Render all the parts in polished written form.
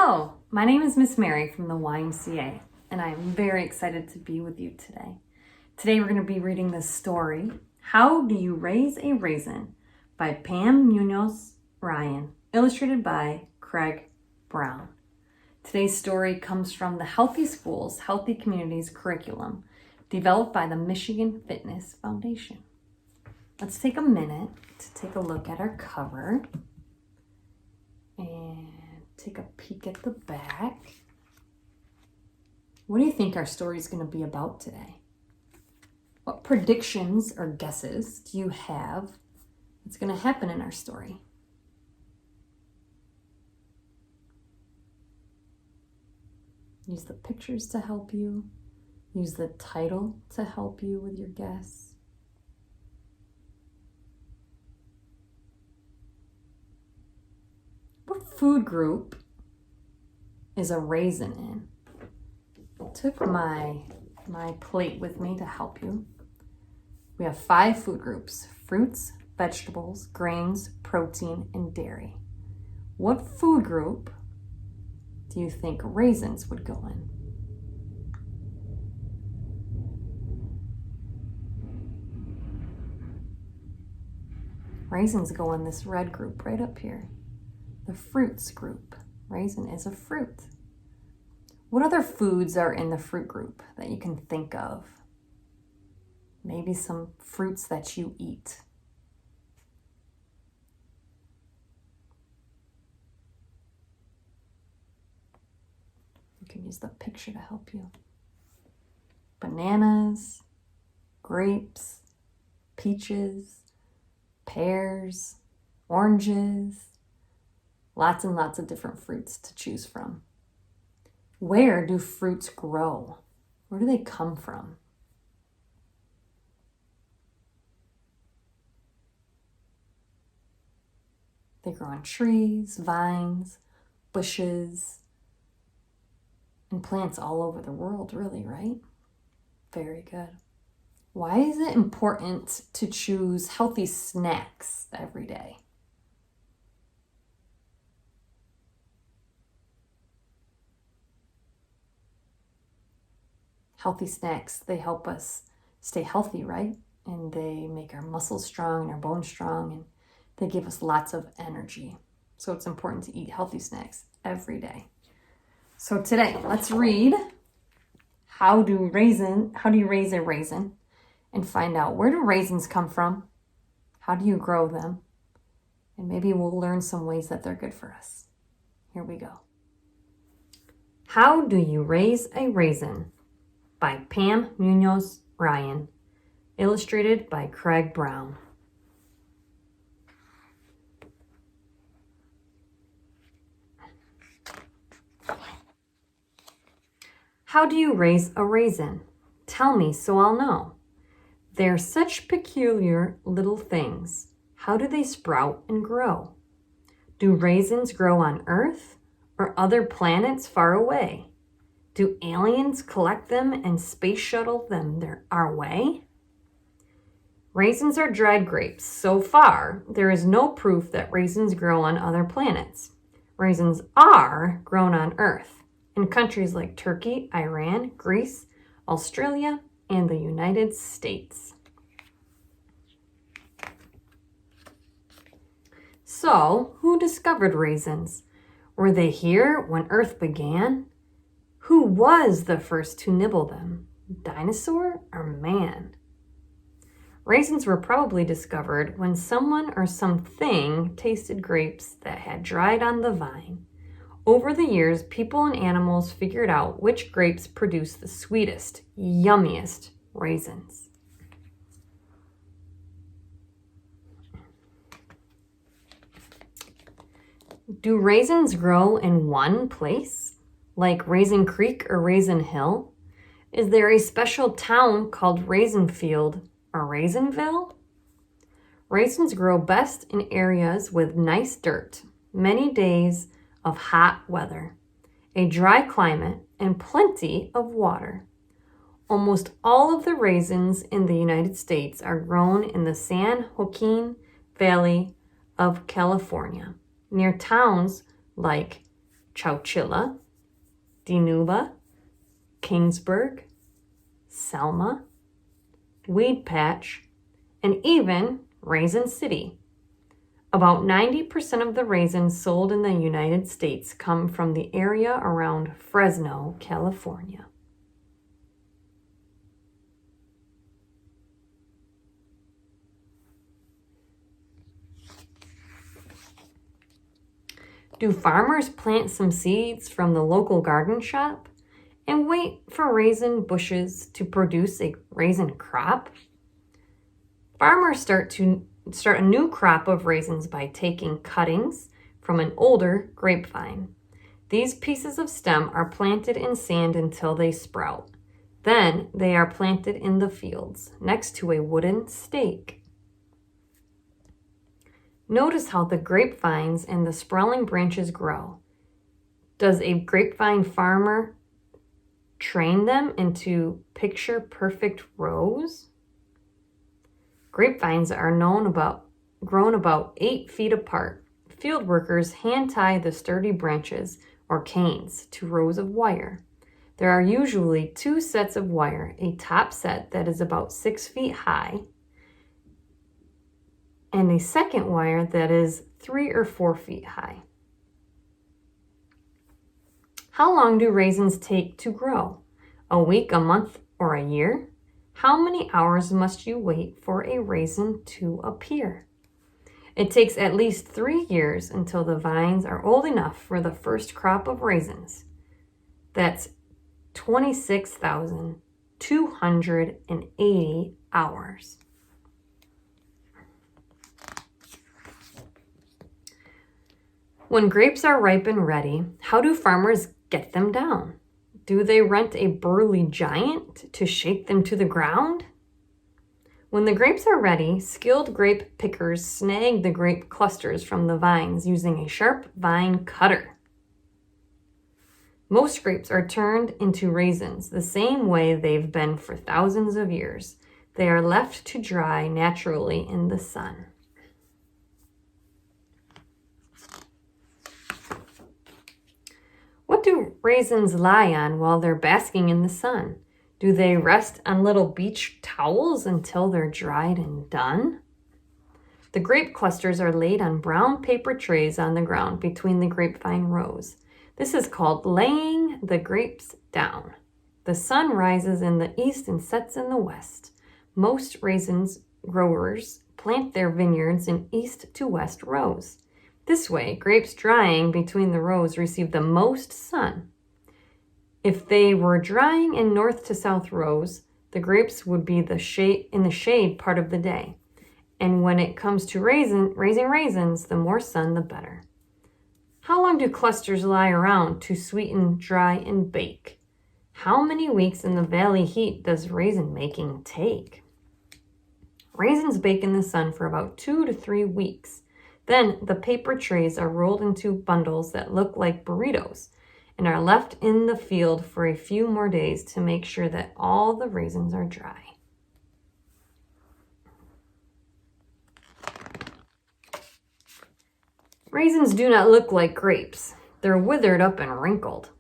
Hello, my name is Miss Mary from the YMCA, and I am very excited to be with you today. Today we're going to be reading the story, How Do You Raise a Raisin by Pam Munoz Ryan, illustrated by Craig Brown. Today's story comes from the Healthy Schools, Healthy Communities curriculum developed by the Michigan Fitness Foundation. Let's take a minute to take a look at our cover and take a peek at the back. What do you think our story is going to be about today? What predictions or guesses do you have that's going to happen in our story? Use the pictures to help you. Use the title to help you with your guess. What food group is a raisin in? I took my plate with me to help you. We have 5 food groups: fruits, vegetables, grains, protein, and dairy. What food group do you think raisins would go in? Raisins go in this red group right up here. The fruits group. Raisin is a fruit. What other foods are in the fruit group that you can think of? Maybe some fruits that you eat. You can use the picture to help you. Bananas, grapes, peaches, pears, oranges. Lots and lots of different fruits to choose from. Where do fruits grow? Where do they come from? They grow on trees, vines, bushes, and plants all over the world, really, right? Very good. Why is it important to choose healthy snacks every day? Healthy snacks, they help us stay healthy, right? And they make our muscles strong and our bones strong, and they give us lots of energy. So it's important to eat healthy snacks every day. So today, let's read How do you raise a raisin, and find out, where do raisins come from? How do you grow them? And maybe we'll learn some ways that they're good for us. Here we go. How do you raise a raisin? By Pam Munoz Ryan, illustrated by Craig Brown. How do you raise a raisin? Tell me so I'll know. They're such peculiar little things. How do they sprout and grow? Do raisins grow on Earth or other planets far away? Do aliens collect them and space shuttle them our way? Raisins are dried grapes. So far, there is no proof that raisins grow on other planets. Raisins are grown on Earth in countries like Turkey, Iran, Greece, Australia, and the United States. So, who discovered raisins? Were they here when Earth began? Who was the first to nibble them? Dinosaur or man? Raisins were probably discovered when someone or something tasted grapes that had dried on the vine. Over the years, people and animals figured out which grapes produced the sweetest, yummiest raisins. Do raisins grow in one place? Like Raisin Creek or Raisin Hill? Is there a special town called Raisinfield or Raisinville? Raisins grow best in areas with nice dirt, many days of hot weather, a dry climate, and plenty of water. Almost all of the raisins in the United States are grown in the San Joaquin Valley of California, near towns like Chowchilla, Dinuba, Kingsburg, Selma, Weed Patch, and even Raisin City. About 90% of the raisins sold in the United States come from the area around Fresno, California. Do farmers plant some seeds from the local garden shop and wait for raisin bushes to produce a raisin crop? Farmers start a new crop of raisins by taking cuttings from an older grapevine. These pieces of stem are planted in sand until they sprout. Then they are planted in the fields next to a wooden stake. Notice how the grapevines and the sprawling branches grow. Does a grapevine farmer train them into picture-perfect rows? Grapevines are grown about 8 feet apart. Field workers hand-tie the sturdy branches or canes to rows of wire. There are usually 2 sets of wire, a top set that is about 6 feet high, and a second wire that is 3 or 4 feet high. How long do raisins take to grow? A week, a month, or a year? How many hours must you wait for a raisin to appear? It takes at least 3 years until the vines are old enough for the first crop of raisins. That's 26,280 hours. When grapes are ripe and ready, how do farmers get them down? Do they rent a burly giant to shake them to the ground? When the grapes are ready, skilled grape pickers snag the grape clusters from the vines using a sharp vine cutter. Most grapes are turned into raisins the same way they've been for thousands of years. They are left to dry naturally in the sun. What do raisins lie on while they're basking in the sun? Do they rest on little beach towels until they're dried and done? The grape clusters are laid on brown paper trays on the ground between the grapevine rows. This is called laying the grapes down. The sun rises in the east and sets in the west. Most raisins growers plant their vineyards in east to west rows. This way, grapes drying between the rows receive the most sun. If they were drying in north to south rows, the grapes would be in the shade part of the day. And when it comes to raising raisins, the more sun, the better. How long do clusters lie around to sweeten, dry, and bake? How many weeks in the valley heat does raisin making take? Raisins bake in the sun for about 2 to 3 weeks. Then the paper trays are rolled into bundles that look like burritos and are left in the field for a few more days to make sure that all the raisins are dry. Raisins do not look like grapes. They're withered up and wrinkled.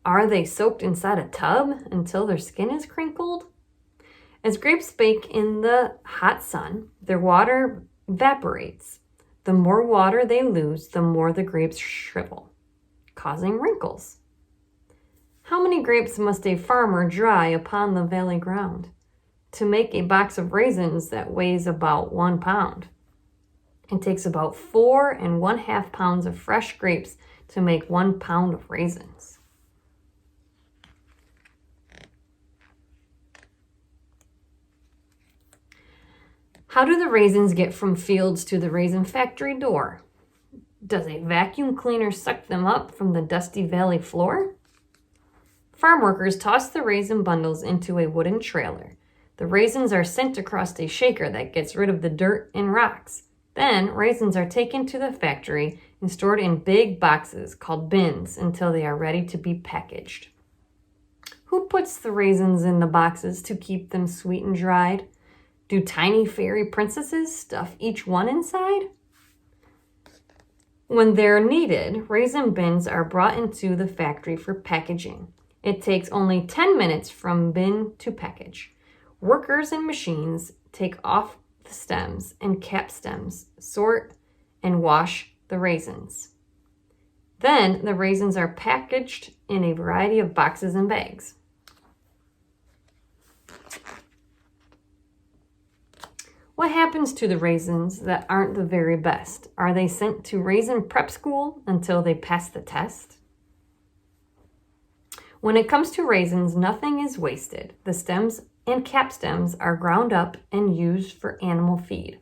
Are they soaked inside a tub until their skin is crinkled? As grapes bake in the hot sun, their water evaporates. The more water they lose, the more the grapes shrivel, causing wrinkles. How many grapes must a farmer dry upon the valley ground to make a box of raisins that weighs about 1 pound? It takes about 4 1/2 pounds of fresh grapes to make 1 pound of raisins. How do the raisins get from fields to the raisin factory door? Does a vacuum cleaner suck them up from the dusty valley floor? Farm workers toss the raisin bundles into a wooden trailer. The raisins are sent across a shaker that gets rid of the dirt and rocks. Then raisins are taken to the factory and stored in big boxes called bins until they are ready to be packaged. Who puts the raisins in the boxes to keep them sweet and dried? Do tiny fairy princesses stuff each one inside? When they're needed, raisin bins are brought into the factory for packaging. It takes only 10 minutes from bin to package. Workers and machines take off the stems and cap stems, sort and wash the raisins. Then the raisins are packaged in a variety of boxes and bags. What happens to the raisins that aren't the very best? Are they sent to raisin prep school until they pass the test? When it comes to raisins, nothing is wasted. The stems and cap stems are ground up and used for animal feed.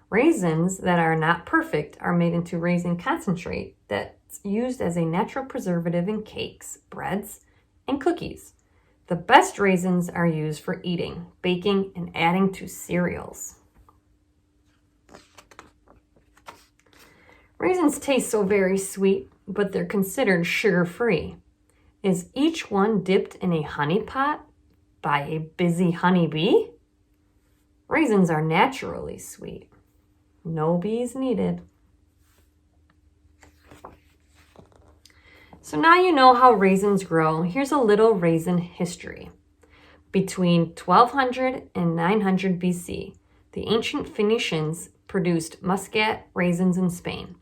Raisins that are not perfect are made into raisin concentrate that's used as a natural preservative in cakes, breads, and cookies. The best raisins are used for eating, baking, and adding to cereals. Raisins taste so very sweet, but they're considered sugar-free. Is each one dipped in a honey pot by a busy honeybee? Raisins are naturally sweet. No bees needed. So now you know how raisins grow. Here's a little raisin history. Between 1200 and 900 BC, the ancient Phoenicians produced muscat raisins in Spain,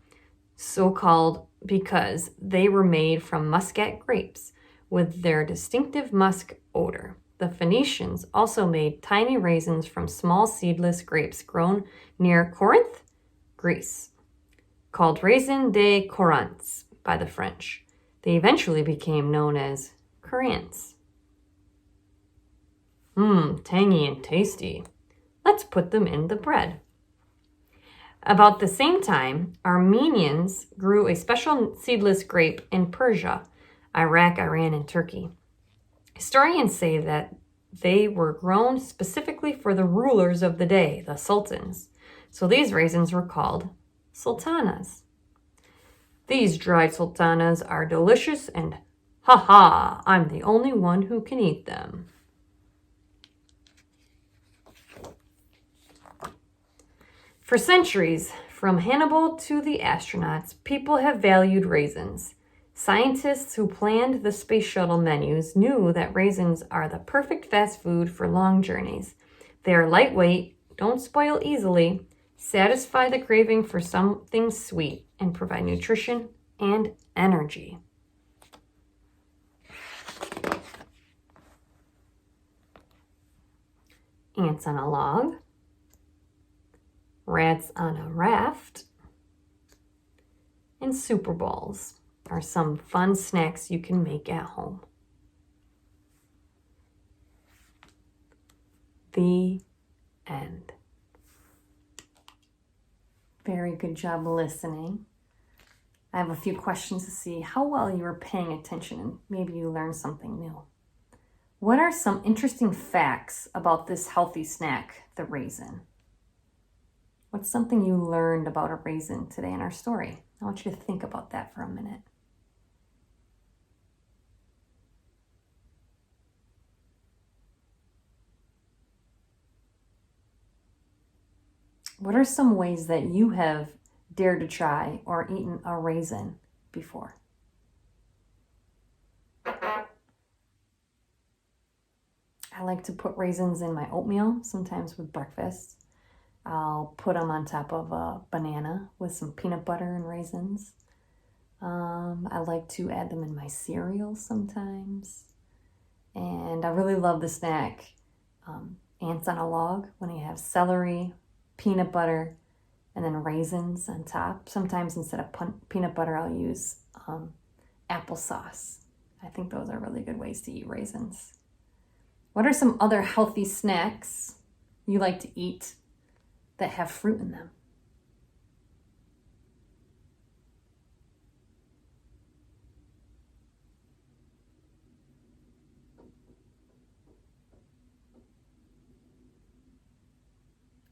so called because they were made from muscat grapes with their distinctive musk odor. The Phoenicians also made tiny raisins from small seedless grapes grown near Corinth, Greece, called Raisin de Corinthe by the French. They eventually became known as currants. Tangy and tasty. Let's put them in the bread. About the same time, Armenians grew a special seedless grape in Persia, Iraq, Iran, and Turkey. Historians say that they were grown specifically for the rulers of the day, the sultans. So these raisins were called sultanas. These dried sultanas are delicious and I'm the only one who can eat them. For centuries, from Hannibal to the astronauts, people have valued raisins. Scientists who planned the space shuttle menus knew that raisins are the perfect fast food for long journeys. They are lightweight, don't spoil easily, satisfy the craving for something sweet, and provide nutrition and energy. Ants on a log. Rats on a raft, and Super Balls are some fun snacks you can make at home. The end. Very good job listening. I have a few questions to see how well you were paying attention and maybe you learned something new. What are some interesting facts about this healthy snack, the raisin? What's something you learned about a raisin today in our story? I want you to think about that for a minute. What are some ways that you have dared to try or eaten a raisin before? I like to put raisins in my oatmeal, sometimes with breakfast. I'll put them on top of a banana with some peanut butter and raisins. I like to add them in my cereal sometimes. And I really love the snack, ants on a log, when you have celery, peanut butter, and then raisins on top. Sometimes instead of peanut butter, I'll use applesauce. I think those are really good ways to eat raisins. What are some other healthy snacks you like to eat that have fruit in them?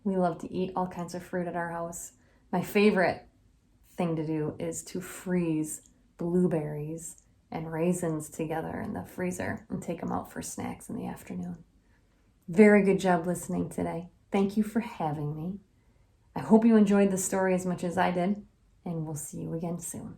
We love to eat all kinds of fruit at our house. My favorite thing to do is to freeze blueberries and raisins together in the freezer and take them out for snacks in the afternoon. Very good job listening today. Thank you for having me. I hope you enjoyed the story as much as I did. and we'll see you again soon.